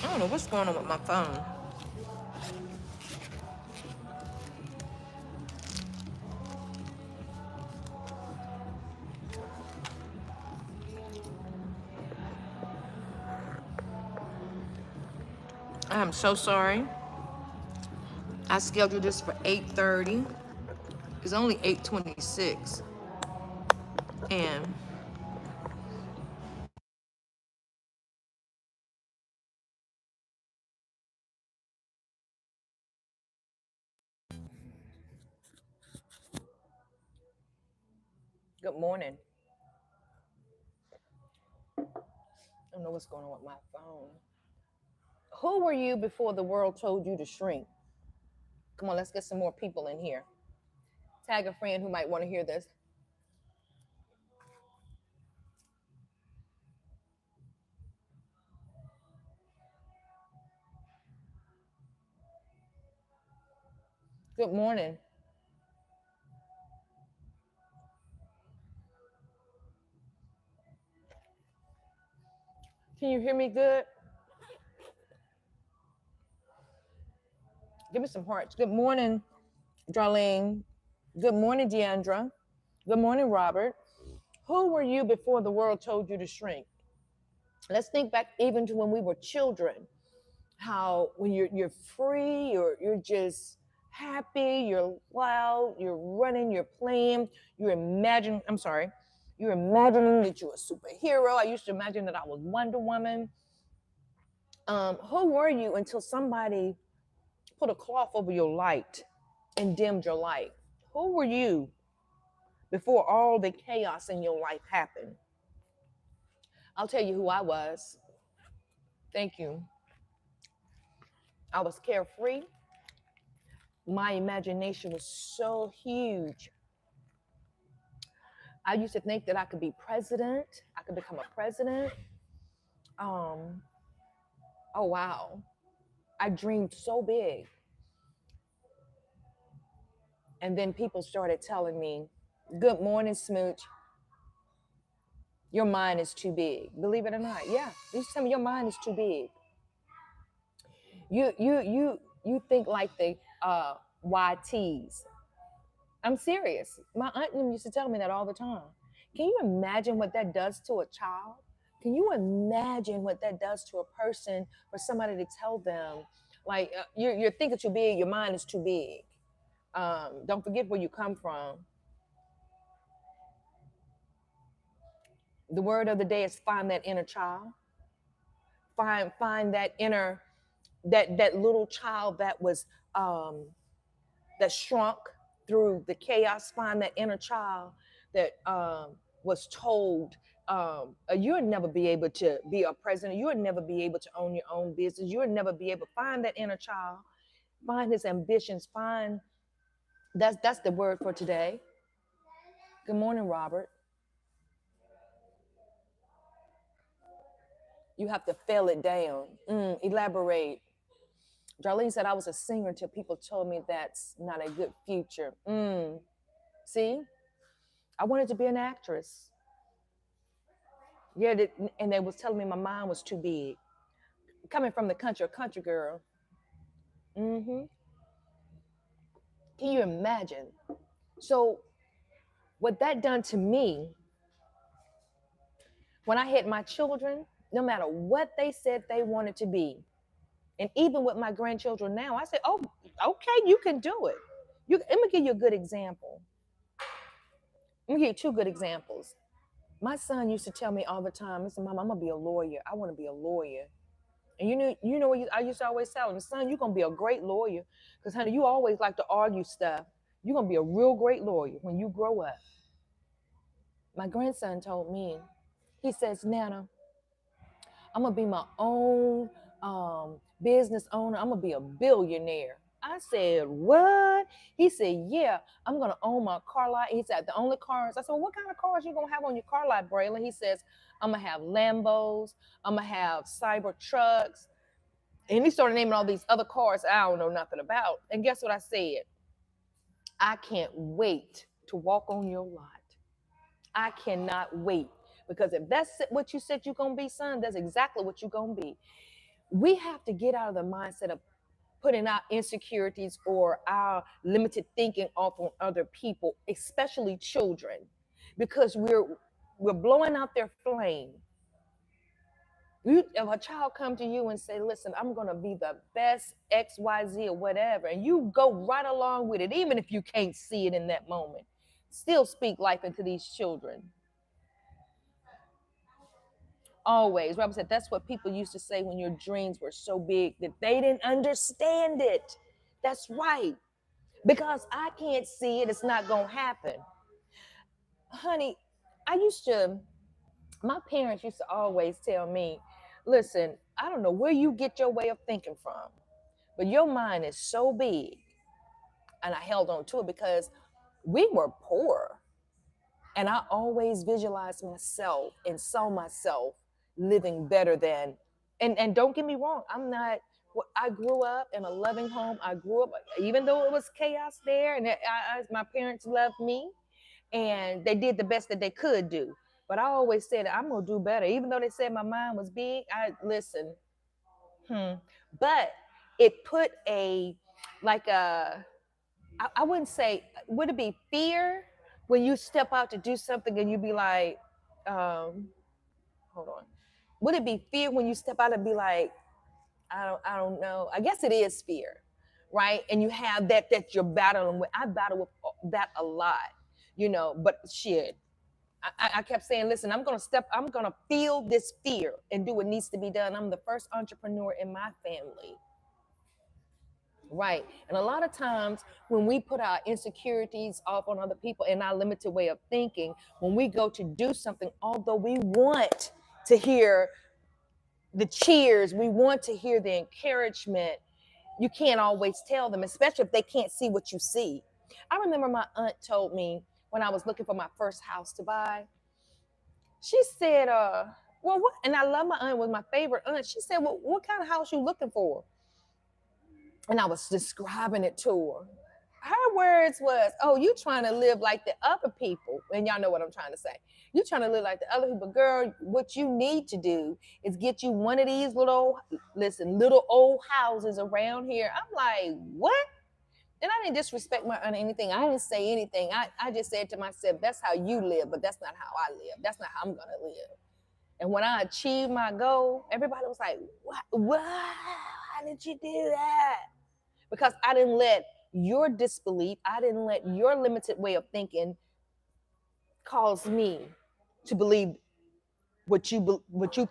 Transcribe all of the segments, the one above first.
I don't know what's going on with my phone. I am so sorry. I scheduled this for 8:30. It's only 8:26. And good morning. I don't know what's going on with my phone. Who were you before the world told you to shrink? Come on, let's get some more people in here. Tag a friend who might want to hear this. Good morning. Can you hear me good? Give me some hearts. Good morning, Darlene. Good morning, Deandra. Good morning, Robert. Who were you before the world told you to shrink? Let's think back even to when we were children. How when you're free, you're just happy, you're loud, you're running, you're playing, you're imagining. I'm sorry, you're imagining that you're a superhero. I used to imagine that I was Wonder Woman. Who were you until somebody put a cloth over your light and dimmed your light? Who were you before all the chaos in your life happened? I'll tell you who I was. Thank you. I was carefree. My imagination was so huge. I used to think that I could be president. I could become a president. Um, oh wow. I dreamed so big. And then people started telling me, good morning, Smooch. Your mind is too big. Believe it or not. Yeah. They used to tell me your mind is too big. You think like the YTs. I'm serious. My aunt used to tell me that all the time. Can you imagine what that does to a child? Can you imagine what that does to a person for somebody to tell them, like, you're thinking too big, your mind is too big. Don't forget where you come from. The word of the day is find that inner child. Find that inner, that little child that was that shrunk through the chaos. Find that inner child that was told, you would never be able to be a president. You would never be able to own your own business. You would never be able to find that inner child, find his ambitions, find that's the word for today. Good morning, Robert. You have to fail it down. Elaborate. Darlene said I was a singer until people told me that's not a good future. See, I wanted to be an actress. Yeah, and they was telling me my mind was too big. Coming from the country, a country girl. hmm Can you imagine? So what that done to me, when I had my children, no matter what they said they wanted to be, and even with my grandchildren now, I said, "Oh, okay, you can do it." Let me give you a good example. Let me give you two good examples. My son used to tell me all the time, "He said, Mom, I'm gonna be a lawyer. I want to be a lawyer." And you know what I used to always tell him, son, you're gonna be a great lawyer, because honey, you always like to argue stuff. You're gonna be a real great lawyer when you grow up. My grandson told me, he says, Nana, I'm gonna be my own business owner. I'm gonna be a billionaire. I said, what? He said, yeah, I'm gonna own my car lot. He said, the only cars. I said, well, what kind of cars you gonna have on your car lot, Braylon? He says, I'm gonna have Lambos. I'm gonna have cyber trucks. And he started naming all these other cars I don't know nothing about. And guess what I said? I can't wait to walk on your lot. I cannot wait. Because if that's what you said you're going to be, son, that's exactly what you're going to be. we have to get out of the mindset of putting our insecurities or our limited thinking off on other people, especially children, because we're blowing out their flame. If a child come to you and say, listen, I'm going to be the best XYZ or whatever, and you go right along with it, even if you can't see it in that moment, still speak life into these children. Always. Robert said that's what people used to say when your dreams were so big that they didn't understand it. That's right. Because I can't see it, it's not going to happen. Honey, my parents used to always tell me, listen, I don't know where you get your way of thinking from, but your mind is so big. And I held on to it because we were poor. And I always visualized myself and saw myself living better than, and don't get me wrong, I grew up in a loving home. I grew up, even though it was chaos there, and my parents loved me, and they did the best that they could do. But I always said, I'm gonna do better. Even though they said my mind was big, I listen. But it put like a, I wouldn't say, would it be fear when you step out to do something and you be like, hold on. Would it be fear when you step out and be like, I don't know. I guess it is fear, right? And you have that you're battling with. I battle with that a lot, but shit. I kept saying, listen, I'm gonna feel this fear and do what needs to be done. I'm the first entrepreneur in my family. Right. And a lot of times when we put our insecurities off on other people and our limited way of thinking, when we go to do something, although we want to hear the cheers, we want to hear the encouragement, you can't always tell them, especially if they can't see what you see. I remember my aunt told me when I was looking for my first house to buy, she said, well, what? And I love my aunt, was my favorite aunt. She said, well, what kind of house you looking for? And I was describing it to her. Her words was, oh, you trying to live like the other people. And y'all know what I'm trying to say. You trying to live like the other people. Girl, what you need to do is get you one of these little old houses around here. I'm like, what? And I didn't disrespect my aunt or anything. I didn't say anything. I just said to myself, that's how you live, but that's not how I live. That's not how I'm going to live. And when I achieved my goal, everybody was like, what? How did you do that? Because I didn't let your disbelief, I didn't let your limited way of thinking cause me to believe what you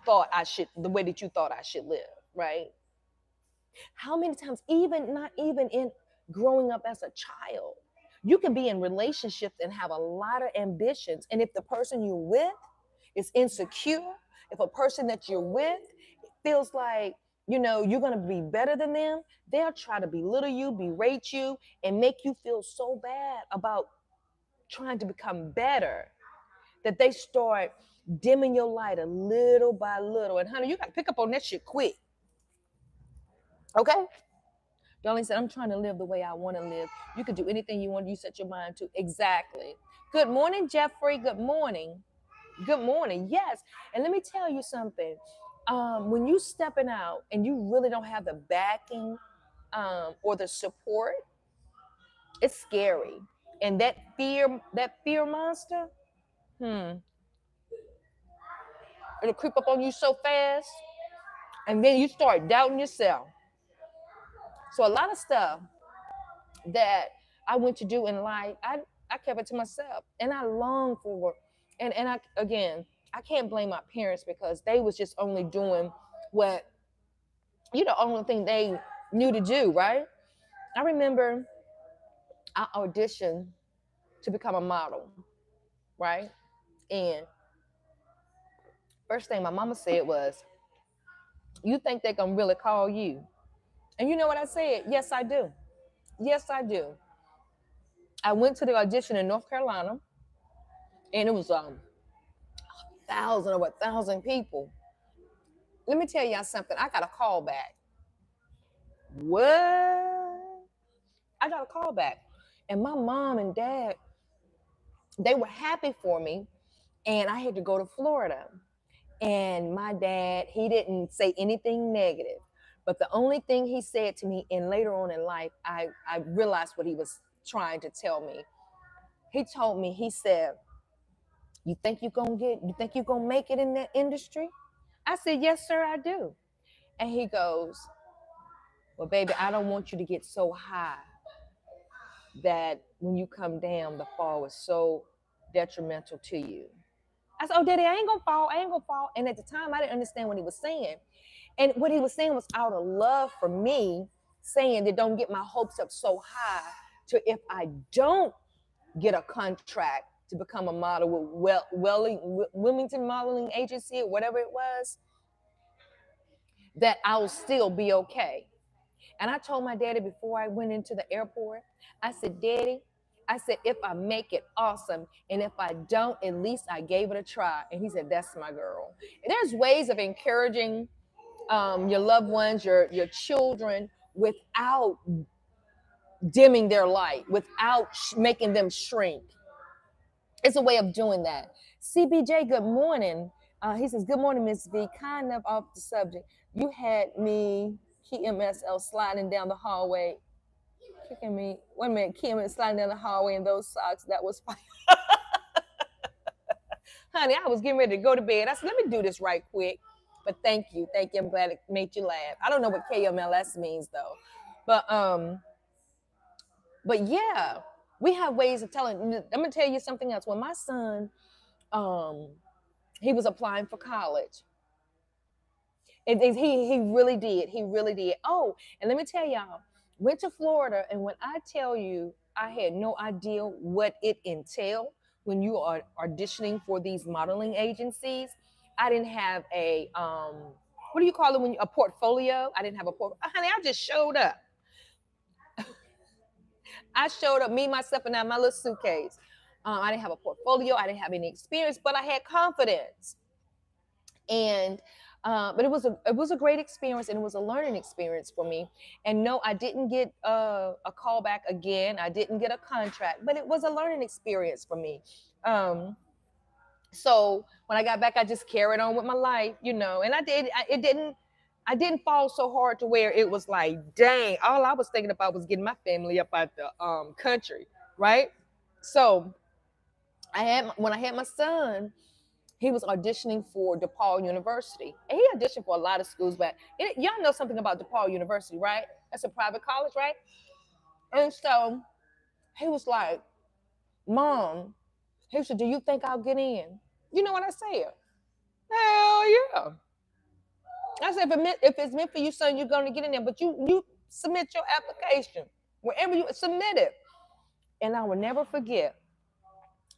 thought I should, the way that you thought I should live, right? How many times, even not even in growing up as a child, you can be in relationships and have a lot of ambitions. And if the person you're with is insecure, if a person that you're with feels like, you're going to be better than them, they'll try to belittle you, berate you, and make you feel so bad about trying to become better that they start dimming your light a little by little. And honey, you got to pick up on that shit quick. Okay? Darlene said, I'm trying to live the way I want to live. You can do anything you want, you set your mind to. Exactly. Good morning, Jeffrey. Good morning. Good morning. Yes. And let me tell you something. When you stepping out and you really don't have the backing or the support, it's scary. And that fear monster, it'll creep up on you so fast, and then you start doubting yourself. So a lot of stuff that I went to do in life, I kept it to myself, and I long for, and I can't blame my parents because they was just only doing what, the only thing they knew to do, right? I remember I auditioned to become a model, right? And first thing my mama said was, you think they gonna really call you? And you know what I said? Yes, I do. Yes, I do. I went to the audition in North Carolina, and it was over 1,000 people. Let me tell y'all something. I got a call back. What? I got a call back. And my mom and dad, they were happy for me. And I had to go to Florida. And my dad, he didn't say anything negative. But the only thing he said to me, and later on in life, I realized what he was trying to tell me. He told me, he said, you think you're gonna make it in that industry? I said, yes, sir, I do. And he goes, well, baby, I don't want you to get so high that when you come down, the fall is so detrimental to you. I said, oh, daddy, I ain't gonna fall. I ain't gonna fall. And at the time, I didn't understand what he was saying. And what he was saying was out of love for me, saying that don't get my hopes up so high to if I don't get a contract to become a model with Wilmington Modeling Agency or whatever it was, that I'll still be okay. And I told my daddy before I went into the airport, I said, Daddy, I said, if I make it, awesome. And if I don't, at least I gave it a try. And he said, that's my girl. And there's ways of encouraging your loved ones, your children, without dimming their light, without making them shrink. It's a way of doing that. CBJ, good morning. He says, good morning, Miss V. Kind of off the subject. You had me, KMSL, sliding down the hallway, kicking me. Wait a minute, KMS sliding down the hallway in those socks. That was fine. Honey, I was getting ready to go to bed. I said, let me do this right quick. But thank you. Thank you. I'm glad it made you laugh. I don't know what KMLS means though. But yeah, we have ways of telling. I'm gonna tell you something else. When my son he was applying for college. He really did. He really did. Oh, and let me tell y'all, went to Florida, and when I tell you, I had no idea what it entailed when you are auditioning for these modeling agencies. I didn't have a what do you call it when a portfolio? I didn't have a honey, I just showed up. I showed up, me, myself, and I, my little suitcase. I didn't have a portfolio. I didn't have any experience, but I had confidence. And but it was a great experience, and it was a learning experience for me. And no, I didn't get a call back again. I didn't get a contract, but it was a learning experience for me. So when I got back, I just carried on with my life, and I didn't fall so hard to where it was like, dang, all I was thinking about was getting my family up out the country, right? So when I had my son, he was auditioning for DePaul University. And he auditioned for a lot of schools, but y'all know something about DePaul University, right? That's a private college, right? And so he was like, Mom, he said, do you think I'll get in? You know what I said? Hell yeah. I said, if it's meant for you, son, you're going to get in there. But you submit your application. Wherever you submit it. And I will never forget,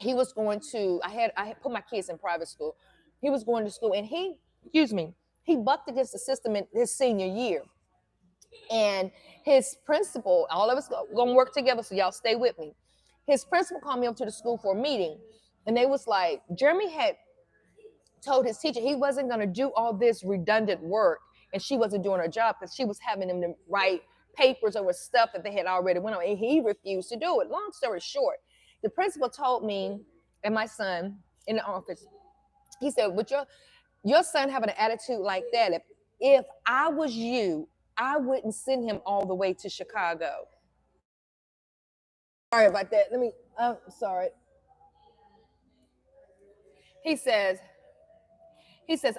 he was going to, I had put my kids in private school. He was going to school, and he bucked against the system in his senior year. And his principal, all of us going to work together, so y'all stay with me. His principal called me up to the school for a meeting, and they was like, Jeremy had told his teacher he wasn't going to do all this redundant work, and she wasn't doing her job because she was having him to write papers over stuff that they had already went on, and he refused to do it. Long story short, the principal told me and my son in the office, he said, with your son having an attitude like that, if I was you, I wouldn't send him all the way to Chicago. Sorry about that. I'm sorry. He says,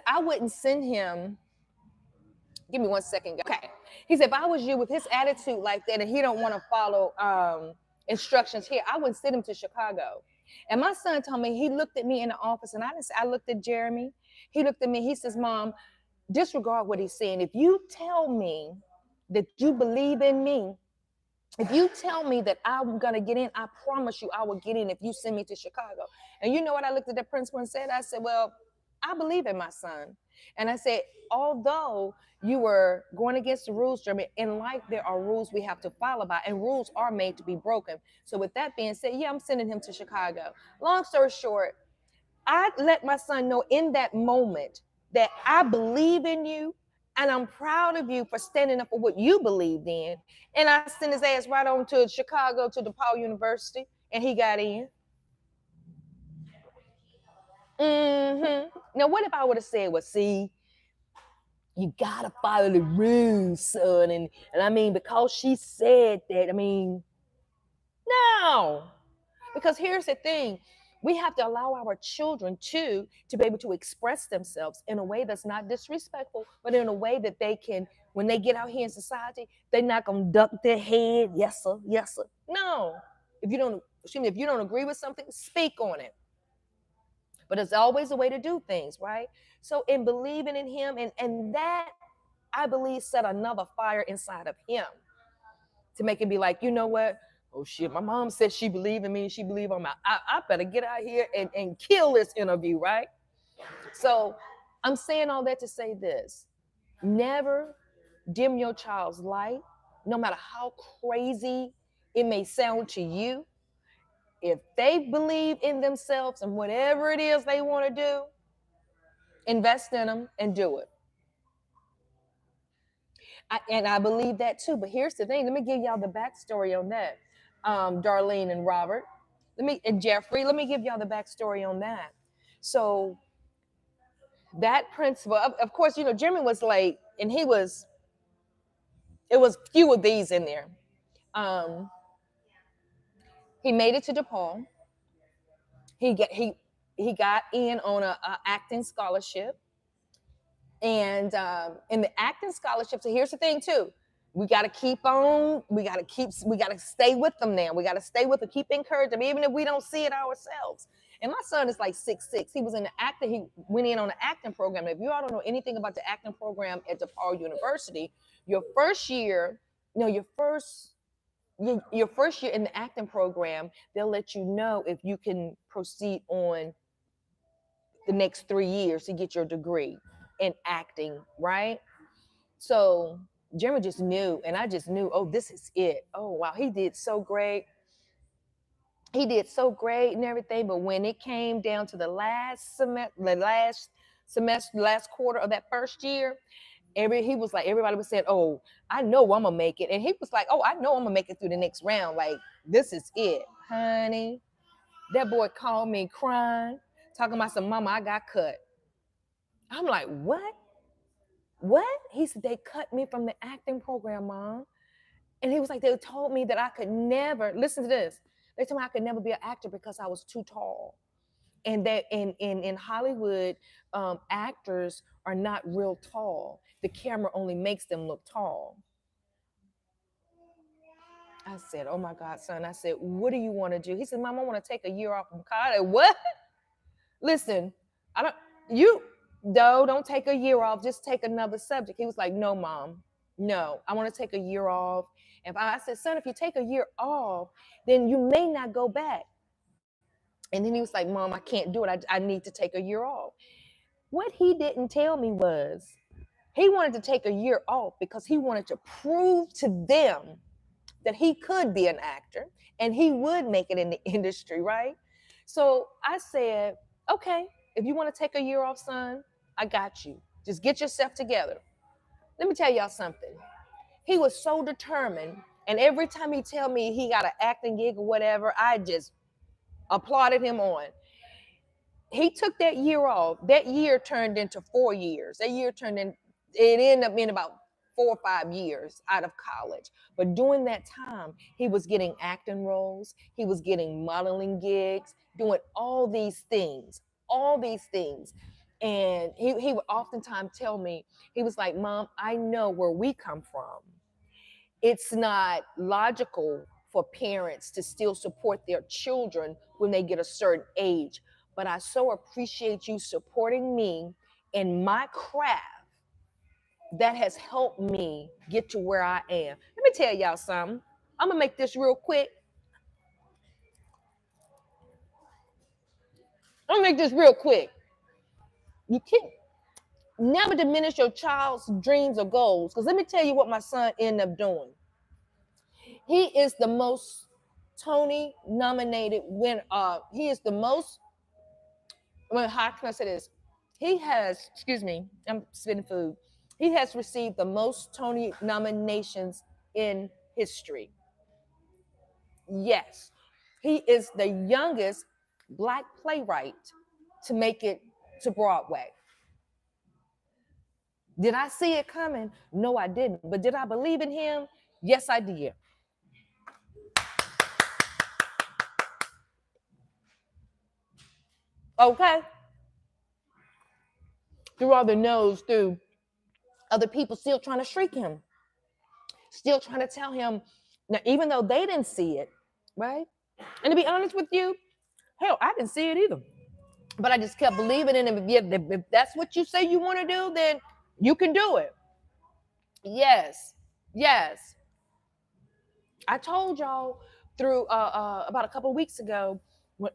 I wouldn't send him. Give me 1 second. Okay. He said, if I was you with his attitude like that and he don't want to follow instructions here, I wouldn't send him to Chicago. And my son told me, he looked at me in the office, and I looked at Jeremy. He looked at me. He says, Mom, disregard what he's saying. If you tell me that you believe in me, if you tell me that I'm going to get in, I promise you I will get in if you send me to Chicago. And you know what I looked at the principal and said? I said, well, I believe in my son. And I said, although you were going against the rules, Jeremy, in life there are rules we have to follow by, and rules are made to be broken. So with that being said, yeah, I'm sending him to Chicago. Long story short, I let my son know in that moment that I believe in you, and I'm proud of you for standing up for what you believed in. And I sent his ass right on to Chicago, to DePaul University, and he got in. Now, what if I would have said, well, see, You gotta follow the rules, son. And I mean, because she said that, I mean, no. Because here's the thing, we have to allow our children to be able to express themselves in a way that's not disrespectful, but in a way that they can, when they get out here in society, they're not gonna duck their head, yes sir, yes sir. No. If you don't, excuse me, if you don't agree with something, speak on it. But it's always a way to do things, right? So in believing in him, and that I believe set another fire inside of him to make it be like, you know what? Oh shit, my mom said she believed in me. She believed on my, I better get out here and kill this interview, right? So I'm saying all that to say this. Never dim your child's light, no matter how crazy it may sound to you. If they believe in themselves and whatever it is they want to do, invest in them and do it. And I believe that too. But here's the thing. Let me give y'all the backstory on that. Darlene and Robert. And Jeffrey, let me give y'all the backstory on that. So that principal, of course, Jimmy was late and it was few of these in there. He made it to DePaul. He got in on a acting scholarship. And in the acting scholarship, so here's the thing too. We got to stay with them now. We got to stay with them, keep encouraging them, even if we don't see it ourselves. And my son is like 6'6". He was in the acting, he went in on the acting program. If you all don't know anything about the acting program at DePaul University, your first year, your first year in the acting program, they'll let you know if you can proceed on the next 3 years to get your degree in acting, right? So Jeremy just knew, and I just knew, oh, this is it. Oh, wow, he did so great. He did so great and everything. But when it came down to the last semester, last quarter of that first year, he was like, everybody was saying, oh, I know I'm gonna make it. And he was like, oh, I know I'm gonna make it through the next round. Like, this is it, honey. That boy called me crying, talking about some mama, I got cut. I'm like, what? What? He said, they cut me from the acting program, Mom. And he was like, they told me that I could never, listen to this. They told me I could never be an actor because I was too tall. And that in Hollywood, actors are not real tall. The camera only makes them look tall. I said, oh my God, son. I said, what do you want to do? He said, Mom, I want to take a year off from college. What? Listen, don't take a year off. Just take another subject. He was like, no, Mom, no, I want to take a year off. And I said, son, if you take a year off, then you may not go back. And then he was like, Mom, I can't do it. I need to take a year off. What he didn't tell me was he wanted to take a year off because he wanted to prove to them that he could be an actor and he would make it in the industry, right? So I said, okay, if you want to take a year off, son, I got you. Just get yourself together. Let me tell y'all something. He was so determined. And every time he tell me he got an acting gig or whatever, I just applauded him on. He took that year off. That year turned into 4 years. It ended up being about 4 or 5 years out of college. But during that time, he was getting acting roles. He was getting modeling gigs, doing all these things. And he would oftentimes tell me, he was like, Mom, I know where we come from. It's not logical for parents to still support their children when they get a certain age. But I so appreciate you supporting me in my craft that has helped me get to where I am. Let me tell y'all something. I'm going to make this real quick. You can't never diminish your child's dreams or goals. Because let me tell you what my son ended up doing. He is the most Tony nominated winner. He is the most, well, how can I say this? He has, excuse me, I'm spitting food. He has received the most Tony nominations in history. Yes. He is the youngest Black playwright to make it to Broadway. Did I see it coming? No, I didn't. But did I believe in him? Yes, I did. Okay? Through all the no's, through other people still trying to shriek him, still trying to tell him, now, even though they didn't see it, right? And to be honest with you, hell, I didn't see it either. But I just kept believing in him. If that's what you say you want to do, then you can do it. Yes. Yes. I told y'all through about a couple of weeks ago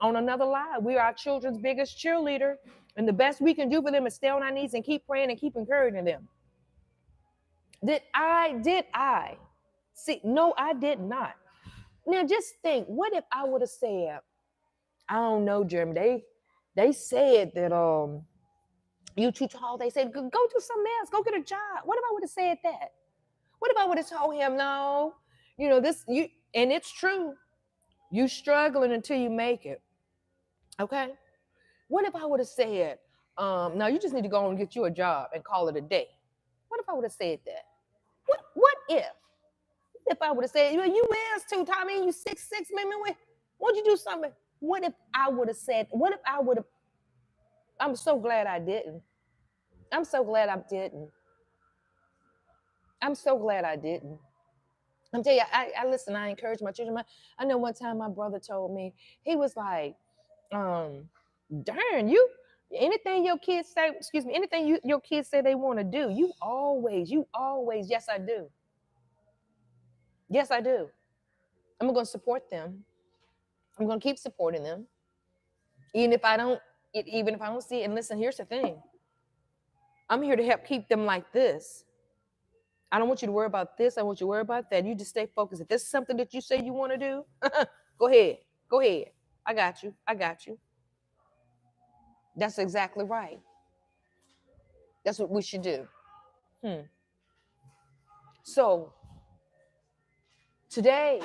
on another live, we are our children's biggest cheerleader. And the best we can do for them is stay on our knees and keep praying and keep encouraging them. Did I? See, no, I did not. Now just think, what if I would have said, I don't know, Jeremy, they said that you too tall. They said, go do something else, go get a job. What if I would have said that? What if I would have told him, no, this, and it's true. You struggling until you make it. Okay. What if I would have said, no, you just need to go and get you a job and call it a day? What if I would have said that? What if I would have said, you is too tall, I mean, you 6'6", maybe, won't you do something? What if I would have said, what if I would have, I'm so glad I didn't. I'm so glad I didn't. I'm so glad I didn't. I'm telling you, I listen, I encourage my children. I know one time my brother told me, he was like, darn, anything your kids say, anything your kids say they want to do, you always, yes, I do. Yes, I do. I'm going to support them. I'm going to keep supporting them. Even if I don't see it. And listen, here's the thing. I'm here to help keep them like this. I don't want you to worry about this. I want you to worry about that. You just stay focused. If this is something that you say you want to do, go ahead. Go ahead. I got you. I got you. That's exactly right. That's what we should do. So today,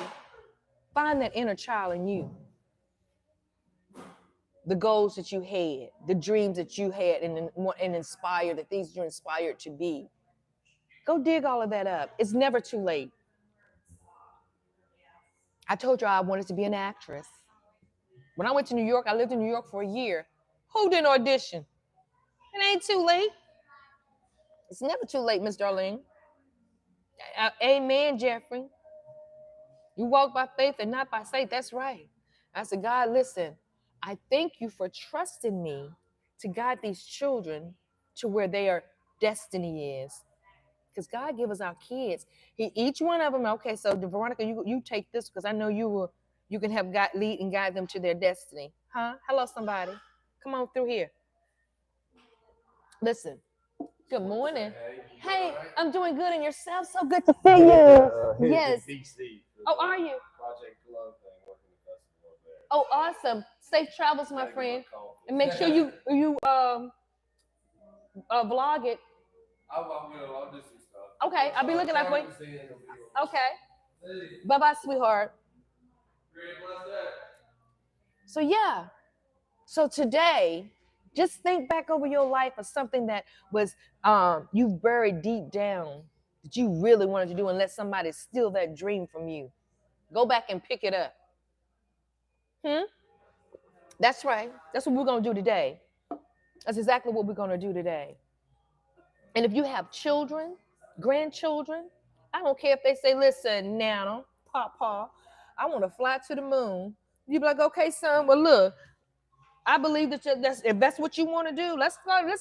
find that inner child in you. The goals that you had, the dreams that you had, and inspired, the things you're inspired to be. Go dig all of that up. It's never too late. I told you I wanted to be an actress. When I went to New York, I lived in New York for a year. Who didn't audition? It ain't too late. It's never too late, Miss Darlene. Amen, Jeffrey. You walk by faith and not by sight. That's right. I said, God, listen, I thank you for trusting me to guide these children to where their destiny is. Because God give us our kids. Each one of them, okay, so Veronica, you take this because I know you can help lead and guide them to their destiny. Huh? Hello, somebody. Come on through here. Listen. Good morning. Hey, I'm doing good, and yourself? So good to see you. Yes. Oh, are you? Oh, awesome. Safe travels, my friend. And make sure you vlog it. I will. I'll do some stuff. Okay, I'll be looking out for you. Okay. Bye-bye, sweetheart. So, yeah. So today, just think back over your life of something that was you buried deep down that you really wanted to do, and let somebody steal that dream from you. Go back and pick it up. That's right. That's what we're going to do today. That's exactly what we're going to do today. And if you have children, grandchildren, I don't care if they say, listen, Nana, Papa, I want to fly to the moon. You be like, okay, son, well, look, I believe that if that's what you want to do, let's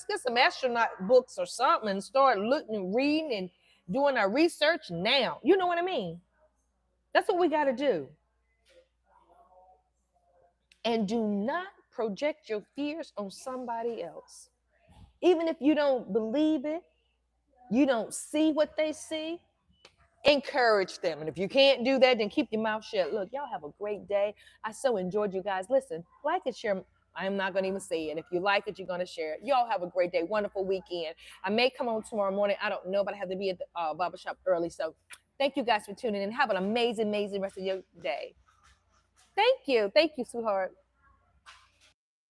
get some astronaut books or something and start looking and reading and doing our research now. You know what I mean? That's what we got to do. And do not project your fears on somebody else. Even if you don't believe it, you don't see what they see, encourage them. And if you can't do that, then keep your mouth shut. Look, y'all have a great day. I so enjoyed you guys. Listen, like and share. I am not going to even say it. If you like it, you're going to share it. Y'all have a great day. Wonderful weekend. I may come on tomorrow morning. I don't know, but I have to be at the barbershop early. So thank you guys for tuning in. Have an amazing, amazing rest of your day. Thank you. Thank you, sweetheart.